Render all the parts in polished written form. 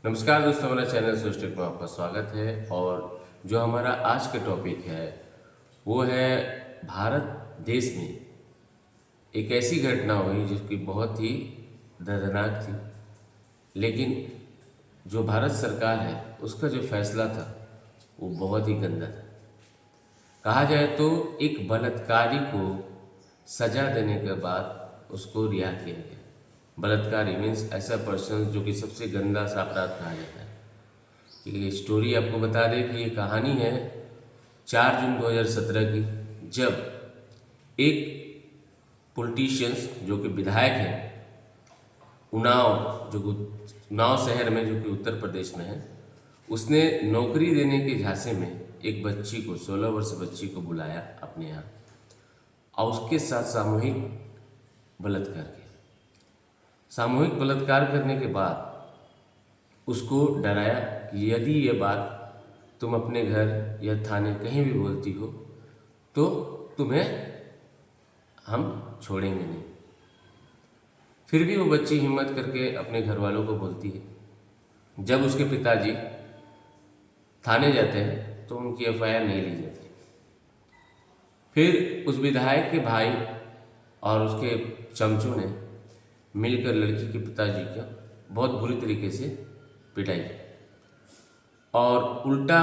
नमस्कार दोस्तों, हमारा चैनल सोस्टेक में आपका स्वागत है। और जो हमारा आज का टॉपिक है वो है भारत देश में एक ऐसी घटना हुई जिसकी बहुत ही दर्दनाक थी, लेकिन जो भारत सरकार है उसका जो फैसला था वो बहुत ही गंदा था। कहा जाए तो एक बलात्कारी को सजा देने के बाद उसको रिहा किया गया। बलात्कारी मीन्स ऐसा पर्सन जो कि सबसे गंदा सा अपराध कहा जाता है। ये स्टोरी आपको बता दें कि ये कहानी है 4 जून 2017 की, जब एक पॉलिटिशियंस जो कि विधायक है उन्नाव शहर में, जो कि उत्तर प्रदेश में है, उसने नौकरी देने के झांसे में एक बच्ची को, 16 वर्ष बच्ची को बुलाया अपने यहाँ और उसके साथ सामूहिक बलात्कार किया। सामूहिक बलात्कार करने के बाद उसको डराया कि यदि ये बात तुम अपने घर या थाने कहीं भी बोलती हो तो तुम्हें हम छोड़ेंगे नहीं। फिर भी वो बच्ची हिम्मत करके अपने घर वालों को बोलती है। जब उसके पिताजी थाने जाते हैं तो उनकी एफआईआर नहीं ली जाती। फिर उस विधायक के भाई और उसके चमचों ने मिलकर लड़की के पिताजी का बहुत बुरी तरीके से पिटाई और उल्टा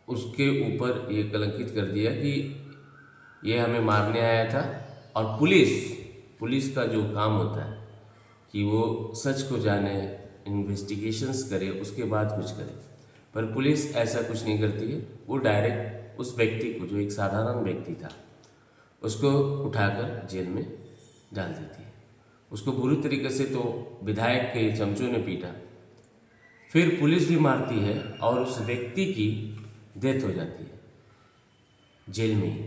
उसके ऊपर ये कलंकित कर दिया कि ये हमें मारने आया था। और पुलिस का जो काम होता है कि वो सच को जाने, इन्वेस्टिगेशंस करे, उसके बाद कुछ करे, पर पुलिस ऐसा कुछ नहीं करती है। वो डायरेक्ट उस व्यक्ति को, जो एक साधारण व्यक्ति था, उसको उठाकर जेल में डाल देती है। उसको बुरी तरीके से तो विधायक के चमचों ने पीटा, फिर पुलिस भी मारती है और उस व्यक्ति की डेथ हो जाती है जेल में ही।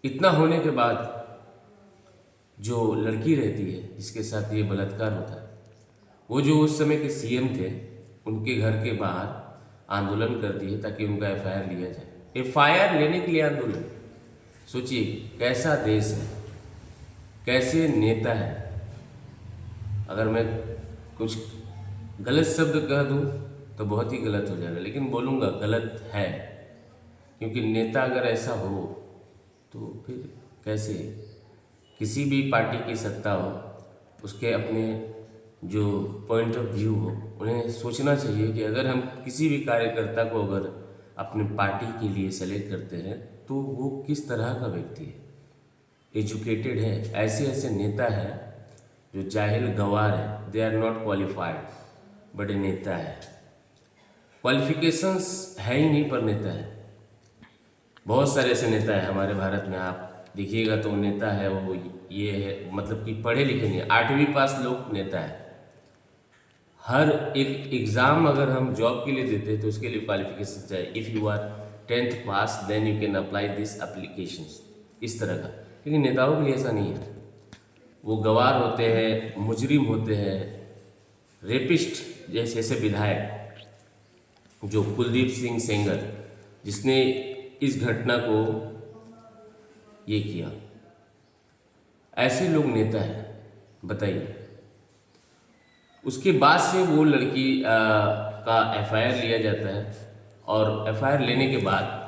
इतना होने के बाद जो लड़की रहती है जिसके साथ ये बलात्कार होता है, वो जो उस समय के सीएम थे, उनके घर के बाहर आंदोलन कर दिए ताकि उनका एफआईआर लिया जाए। एफआईआर लेने के लिए आंदोलन, सोचिए कैसा देश है, कैसे नेता है। अगर मैं कुछ गलत शब्द कह दूं तो बहुत ही गलत हो जाएगा, लेकिन बोलूँगा गलत है, क्योंकि नेता अगर ऐसा हो तो फिर कैसे किसी भी पार्टी की सत्ता हो, उसके अपने जो पॉइंट ऑफ व्यू हो, उन्हें सोचना चाहिए कि अगर हम किसी भी कार्यकर्ता को अगर अपने पार्टी के लिए सेलेक्ट करते हैं तो वो किस तरह का व्यक्ति है, एजुकेटेड है। ऐसे नेता हैं जो जाहिल गंवार है, दे आर नॉट क्वालिफाइड, बड़े नेता है। क्वालिफिकेशंस है ही नहीं पर नेता है। बहुत सारे ऐसे नेता है हमारे भारत में, आप देखिएगा तो नेता है वो ये है, मतलब कि पढ़े लिखे नहीं, 8वीं पास लोग नेता है। हर एक एग्ज़ाम अगर हम जॉब के लिए देते हैं तो उसके लिए क्वालिफिकेशन चाहिए। If you are 10th pass then you can apply this applications, इस तरह का। लेकिन नेताओं के लिए ऐसा नहीं है। वो गवार होते हैं, मुजरिम होते हैं, रेपिस्ट। जैसे विधायक जो कुलदीप सिंह सेंगर, जिसने इस घटना को ये किया, ऐसे लोग नेता हैं, बताइए। उसके बाद से वो लड़की का एफआईआर लिया जाता है और एफआईआर लेने के बाद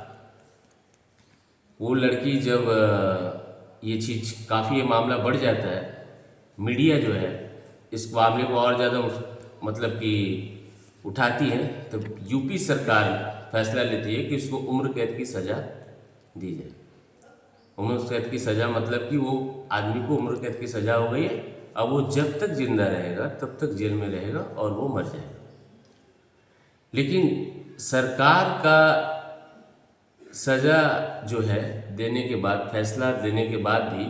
वो लड़की, जब ये चीज़ काफ़ी, ये मामला बढ़ जाता है, मीडिया जो है इस मामले को और ज़्यादा मतलब कि उठाती है, तो यूपी सरकार फैसला लेती है कि उसको उम्र कैद की सज़ा दी जाए। उम्र कैद की सज़ा मतलब कि वो आदमी को उम्र कैद की सज़ा हो गई है, अब वो जब तक जिंदा रहेगा तब तक जेल में रहेगा और वो मर जाएगा। लेकिन सरकार का सज़ा जो है देने के बाद, फैसला देने के बाद भी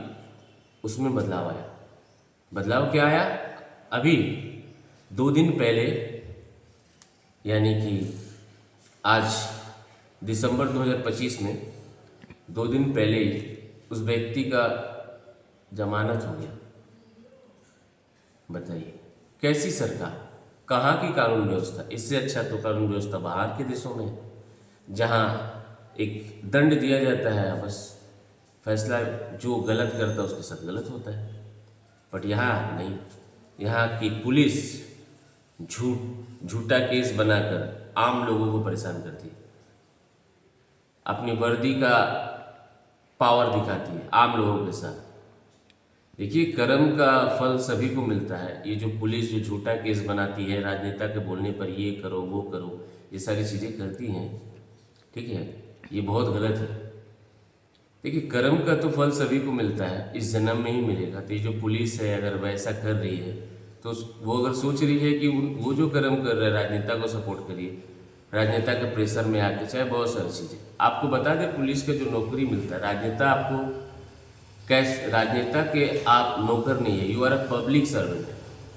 उसमें बदलाव आया। बदलाव क्या आया? अभी 2 दिन पहले, यानी कि आज दिसंबर 2025 में 2 दिन पहले ही उस व्यक्ति का जमानत हो गया। बताइए कैसी सरकार, कहाँ की कानून व्यवस्था। इससे अच्छा तो कानून व्यवस्था बाहर के देशों में, जहाँ एक दंड दिया जाता है, बस फैसला जो गलत करता है उसके साथ गलत होता है। बट यहाँ नहीं, यहाँ की पुलिस झूठा केस बनाकर आम लोगों को परेशान करती है, अपनी वर्दी का पावर दिखाती है आम लोगों के साथ। देखिए, कर्म का फल सभी को मिलता है। ये जो पुलिस जो झूठा केस बनाती है, राजनेता के बोलने पर ये करो वो करो, ये सारी चीज़ें करती हैं, ठीक है, ये बहुत गलत है। देखिए, कर्म का तो फल सभी को मिलता है, इस जन्म में ही मिलेगा। तो ये जो पुलिस है अगर वैसा कर रही है तो वो अगर सोच रही है कि वो जो कर्म कर रहा है, राजनेता को सपोर्ट करिए, राजनेता के प्रेशर में आके, चाहे बहुत सारी चीज़ें। आपको बता दें, पुलिस का जो नौकरी मिलता है, राजनेता आपको कैसे, राजनेता के आप नौकर नहीं है, you are a public servant.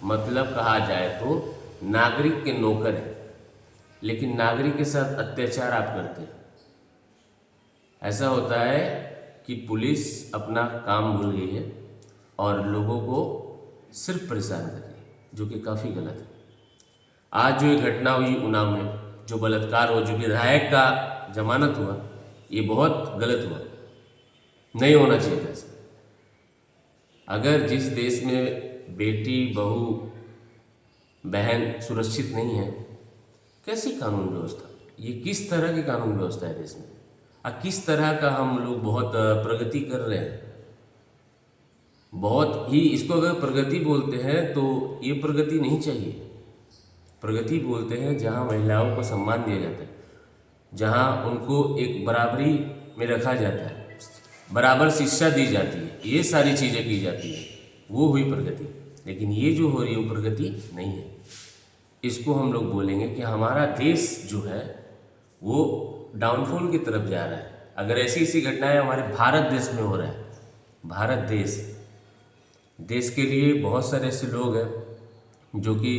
मतलब कहा जाए तो नागरिक के नौकर है, लेकिन नागरिक के साथ अत्याचार आप करते हैं। ऐसा होता है कि पुलिस अपना काम भूल गई है और लोगों को सिर्फ परेशान कर रही है, जो कि काफ़ी गलत है। आज जो ये घटना हुई उन्नाव में, जो बलात्कार हो, जो विधायक का जमानत हुआ, ये बहुत गलत हुआ, नहीं होना चाहिए था ऐसा। अगर जिस देश में बेटी, बहू, बहन सुरक्षित नहीं है, कैसी कानून व्यवस्था, ये किस तरह की कानून व्यवस्था है देश में, और किस तरह का हम लोग बहुत प्रगति कर रहे हैं। बहुत ही, इसको अगर प्रगति बोलते हैं तो ये प्रगति नहीं चाहिए। प्रगति बोलते हैं जहाँ महिलाओं को सम्मान दिया जाता है, जहाँ उनको एक बराबरी में रखा जाता है, बराबर शिक्षा दी जाती है, ये सारी चीज़ें की जाती है, वो हुई प्रगति। लेकिन ये जो हो रही है वो प्रगति नहीं है। इसको हम लोग बोलेंगे कि हमारा देश जो है वो डाउनफॉल की तरफ जा रहा है। अगर ऐसी ऐसी घटनाएं हमारे भारत देश में हो रहा है, भारत देश के लिए बहुत सारे ऐसे लोग हैं जो कि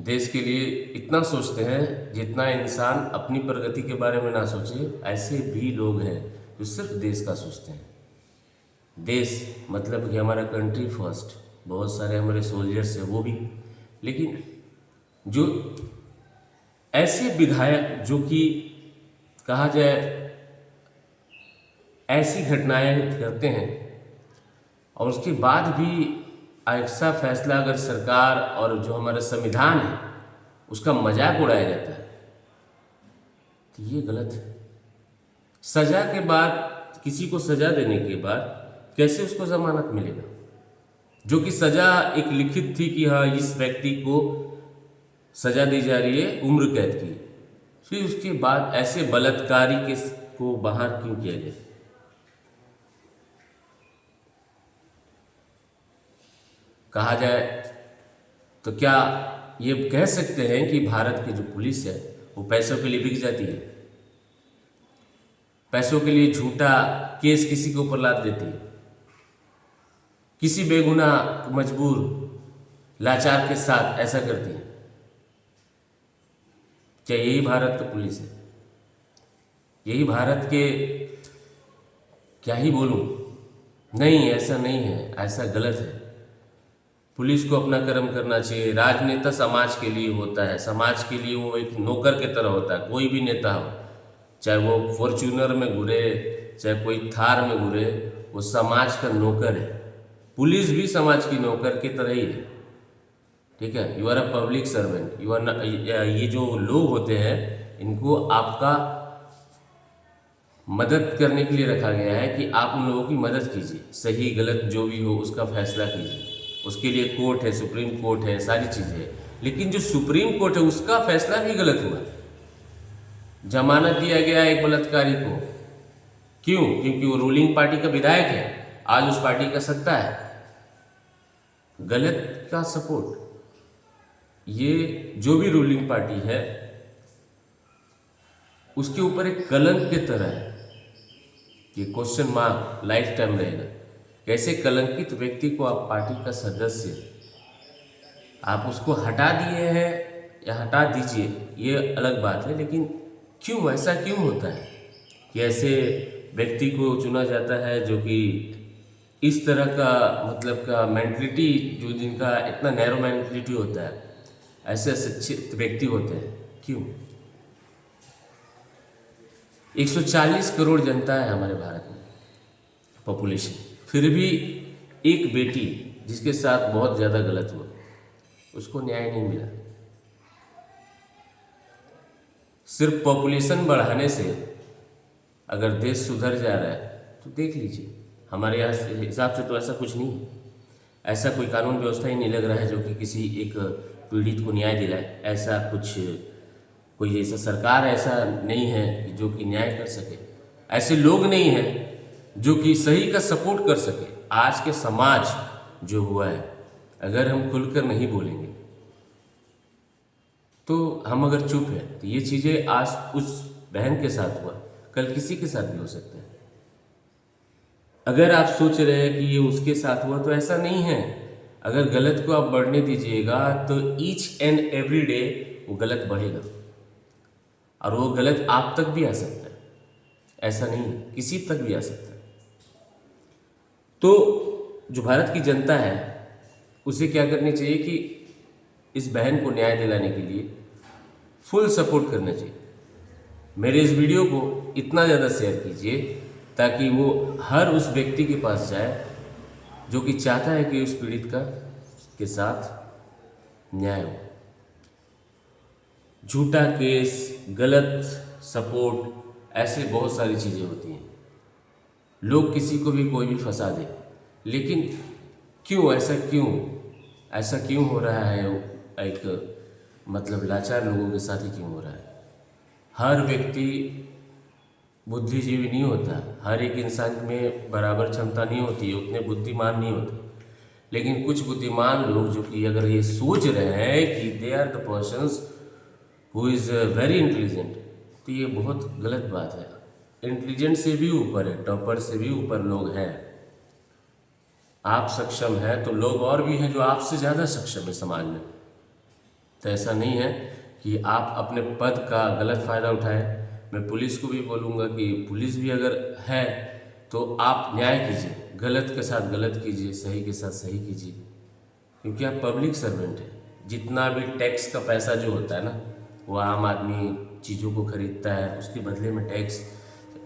देश के लिए इतना सोचते हैं जितना इंसान अपनी प्रगति के बारे में ना सोचे। ऐसे भी लोग हैं जो सिर्फ देश का सोचते हैं। देश मतलब कि हमारा कंट्री फर्स्ट, बहुत सारे हमारे सोल्जर्स हैं वो भी। लेकिन जो ऐसे विधायक जो कि कहा जाए ऐसी घटनाएं करते हैं और उसके बाद भी ऐसा फैसला अगर सरकार और जो हमारा संविधान है उसका मजाक उड़ाया जाता है, तो ये गलत है। सजा के बाद, किसी को सजा देने के बाद कैसे उसको जमानत मिलेगा, जो कि सजा एक लिखित थी कि हाँ इस व्यक्ति को सजा दी जा रही है उम्र कैद की, फिर उसके बाद ऐसे बलात्कारी के को बाहर क्यों किया गया। कहा जाए तो क्या ये कह सकते हैं कि भारत की जो पुलिस है वो पैसों के लिए बिक जाती है, पैसों के लिए झूठा केस किसी के ऊपर लाद देती है, किसी बेगुनाह मजबूर लाचार के साथ ऐसा करती है। क्या यही भारत का पुलिस है? यही भारत के, क्या ही बोलूं, नहीं ऐसा नहीं है, ऐसा गलत है। पुलिस को अपना कर्म करना चाहिए। राजनेता समाज के लिए होता है, समाज के लिए वो एक नौकर की तरह होता है। कोई भी नेता हो, चाहे वो फॉर्च्यूनर में घुरे, चाहे कोई थार में घुरे, वो समाज का नौकर है। पुलिस भी समाज की नौकर की तरह ही है, ठीक है। You are a public servant, you are, ये जो लोग होते हैं इनको आपका मदद करने के लिए रखा गया है कि आप उन लोगों की मदद कीजिए, सही गलत जो भी हो उसका फैसला कीजिए। उसके लिए कोर्ट है, सुप्रीम कोर्ट है, सारी चीज़ें हैं। लेकिन जो सुप्रीम कोर्ट है उसका फैसला भी गलत हुआ। जमानत दिया गया एक बलात्कारी को, क्यों? क्योंकि वो रूलिंग पार्टी का विधायक है, आज उस पार्टी का सत्ता है। गलत का सपोर्ट, ये जो भी रूलिंग पार्टी है उसके ऊपर एक कलंक की तरह है कि क्वेश्चन मार्क लाइफ टाइम रहेगा। कैसे कलंकित व्यक्ति को आप पार्टी का सदस्य, आप उसको हटा दिए हैं या हटा दीजिए, ये अलग बात है। लेकिन क्यों, ऐसा क्यों होता है कि ऐसे व्यक्ति को चुना जाता है जो कि इस तरह का मतलब का मेंटलिटी, जो जिनका इतना नैरो मेंटलिटी होता है, ऐसे शिक्षित व्यक्ति होते हैं, क्यों? 140 करोड़ जनता है हमारे भारत में पॉपुलेशन, फिर भी एक बेटी जिसके साथ बहुत ज़्यादा गलत हुआ उसको न्याय नहीं मिला। सिर्फ पॉपुलेशन बढ़ाने से अगर देश सुधर जा रहा है तो देख लीजिए, हमारे यहाँ से हिसाब से तो ऐसा कुछ नहीं है। ऐसा कोई कानून व्यवस्था ही नहीं लग रहा है जो कि किसी एक पीड़ित को न्याय दिलाए। ऐसा कुछ कोई ऐसा सरकार ऐसा नहीं है कि जो कि न्याय कर सके। ऐसे लोग नहीं हैं जो कि सही का सपोर्ट कर सके। आज के समाज जो हुआ है, अगर हम खुलकर नहीं बोलेंगे तो हम अगर चुप हैं तो ये चीज़ें आज उस बहन के साथ हुआ, कल किसी के साथ भी हो सकता है। अगर आप सोच रहे हैं कि ये उसके साथ हुआ तो ऐसा नहीं है। अगर गलत को आप बढ़ने दीजिएगा तो ईच एंड एवरी डे वो गलत बढ़ेगा और वो गलत आप तक भी आ सकता है। ऐसा नहीं है, किसी तक भी आ सकता है। तो जो भारत की जनता है उसे क्या करनी चाहिए कि इस बहन को न्याय दिलाने के लिए फुल सपोर्ट करना चाहिए। मेरे इस वीडियो को इतना ज़्यादा शेयर कीजिए ताकि वो हर उस व्यक्ति के पास जाए जो कि चाहता है कि उस पीड़ित का के साथ न्याय हो। झूठा केस, गलत सपोर्ट, ऐसे बहुत सारी चीज़ें होती हैं। लोग किसी को भी कोई भी फंसा दे, लेकिन क्यों ऐसा क्यों हो रहा है? एक मतलब लाचार लोगों के साथ ही क्यों हो रहा है? हर व्यक्ति बुद्धिजीवी नहीं होता, हर एक इंसान में बराबर क्षमता नहीं होती है, उतने बुद्धिमान नहीं होते। लेकिन कुछ बुद्धिमान लोग जो कि अगर ये सोच रहे हैं कि they are the persons who is very intelligent, तो ये बहुत गलत बात है। इंटेलिजेंट से भी ऊपर है, टॉपर से भी ऊपर लोग हैं। आप सक्षम हैं तो लोग और भी हैं जो आपसे ज़्यादा सक्षम है समाज में। तो ऐसा नहीं है कि आप अपने पद का गलत फ़ायदा उठाएं। मैं पुलिस को भी बोलूँगा कि पुलिस भी अगर है तो आप न्याय कीजिए, गलत के साथ गलत कीजिए, सही के साथ सही कीजिए, क्योंकि आप पब्लिक सर्वेंट हैं। जितना भी टैक्स का पैसा जो होता है ना, वो आम आदमी चीज़ों को खरीदता है, उसके बदले में टैक्स,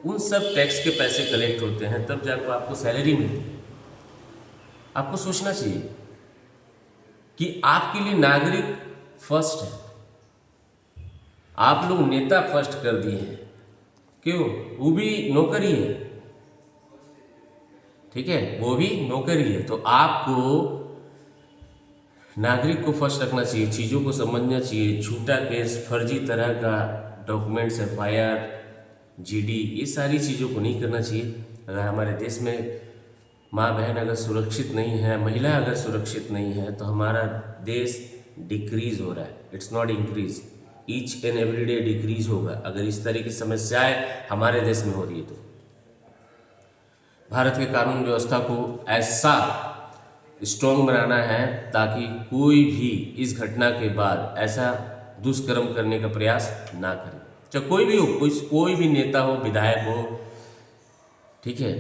उन सब टैक्स के पैसे कलेक्ट होते हैं, तब जाकर आपको सैलरी मिलती है। आपको सोचना चाहिए कि आपके लिए नागरिक फर्स्ट है। आप लोग नेता फर्स्ट कर दिए हैं, क्यों? वो भी नौकर ही है, ठीक है, वो भी नौकर ही है। तो आपको नागरिक को फर्स्ट रखना चाहिए, चीज़ों को समझना चाहिए। झूठा केस, फर्जी तरह का डॉक्यूमेंट्स, FIR, GD, ये सारी चीज़ों को नहीं करना चाहिए। अगर हमारे देश में माँ बहन अगर सुरक्षित नहीं है, महिला अगर सुरक्षित नहीं है, तो हमारा देश डिक्रीज हो रहा है, it's not increase. Each and every day decrease होगा अगर इस तरह की समस्याएं हमारे देश में हो रही है। तो भारत के कानून व्यवस्था को ऐसा स्ट्रॉन्ग बनाना है ताकि कोई भी इस घटना के बाद ऐसा दुष्कर्म करने का प्रयास ना करे, चाहे कोई भी हो, कोई भी नेता हो, विधायक हो, ठीक है,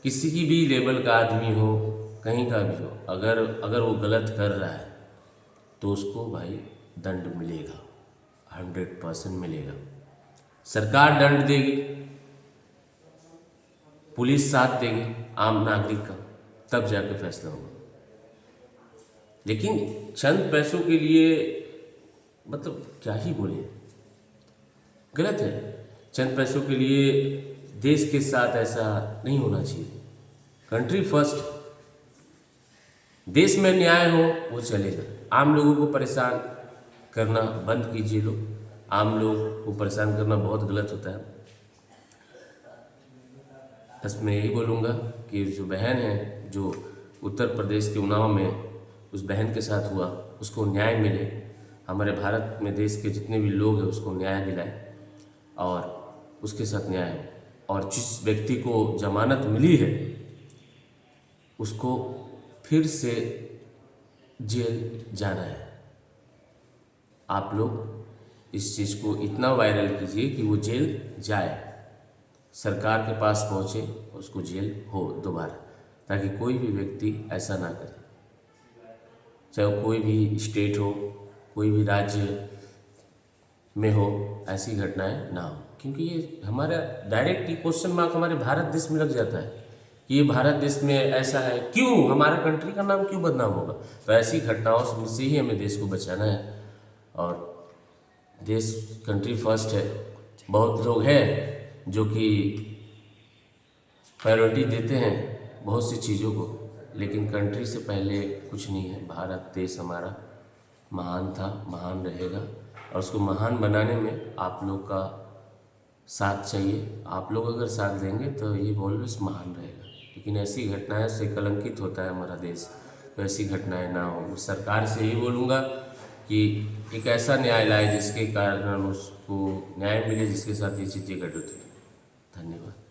किसी की भी लेवल का आदमी हो, कहीं का भी हो, अगर वो गलत कर रहा है तो उसको भाई दंड मिलेगा, 100% मिलेगा। सरकार दंड देगी, पुलिस साथ देगी आम नागरिक का, तब जाकर फैसला होगा। लेकिन चंद पैसों के लिए मतलब क्या ही बोले, गलत है। चंद पैसों के लिए देश के साथ ऐसा नहीं होना चाहिए। कंट्री फर्स्ट, देश में न्याय हो वो चलेगा। आम लोगों को परेशान करना बंद कीजिए। लोग आम लोग को परेशान करना बहुत गलत होता है। बस मैं यही बोलूँगा कि जो बहन है, जो उत्तर प्रदेश के उन्नाव में उस बहन के साथ हुआ, उसको न्याय मिले। हमारे भारत में देश के जितने भी लोग हैं उसको न्याय दिलाए और उसके साथ न्याय हो। और जिस व्यक्ति को जमानत मिली है उसको फिर से जेल जाना है। आप लोग इस चीज़ को इतना वायरल कीजिए कि वो जेल जाए, सरकार के पास पहुँचे, उसको जेल हो दोबारा, ताकि कोई भी व्यक्ति ऐसा ना करे, चाहे वो कोई भी स्टेट हो, कोई भी राज्य में हो, ऐसी घटनाएं ना हो। क्योंकि ये हमारा डायरेक्ट क्वेश्चन मार्क हमारे भारत देश में लग जाता है कि ये भारत देश में ऐसा है, क्यों हमारा कंट्री का नाम क्यों बदनाम होगा? तो ऐसी घटनाओं से ही हमें देश को बचाना है और देश कंट्री फर्स्ट है। बहुत लोग हैं जो कि प्रायोरिटी देते हैं बहुत सी चीज़ों को, लेकिन कंट्री से पहले कुछ नहीं है। भारत देश हमारा महान था, महान रहेगा, और उसको महान बनाने में आप लोग का साथ चाहिए। आप लोग अगर साथ देंगे तो ये ऑलवेज महान रहेगा। लेकिन ऐसी घटनाएं से कलंकित होता है हमारा देश, तो ऐसी घटनाएं ना हो। मैं सरकार से यही बोलूँगा कि एक ऐसा न्याय लाए जिसके कारण उसको न्याय मिले, जिसके साथ ये चीज़ें घटित हुई। धन्यवाद।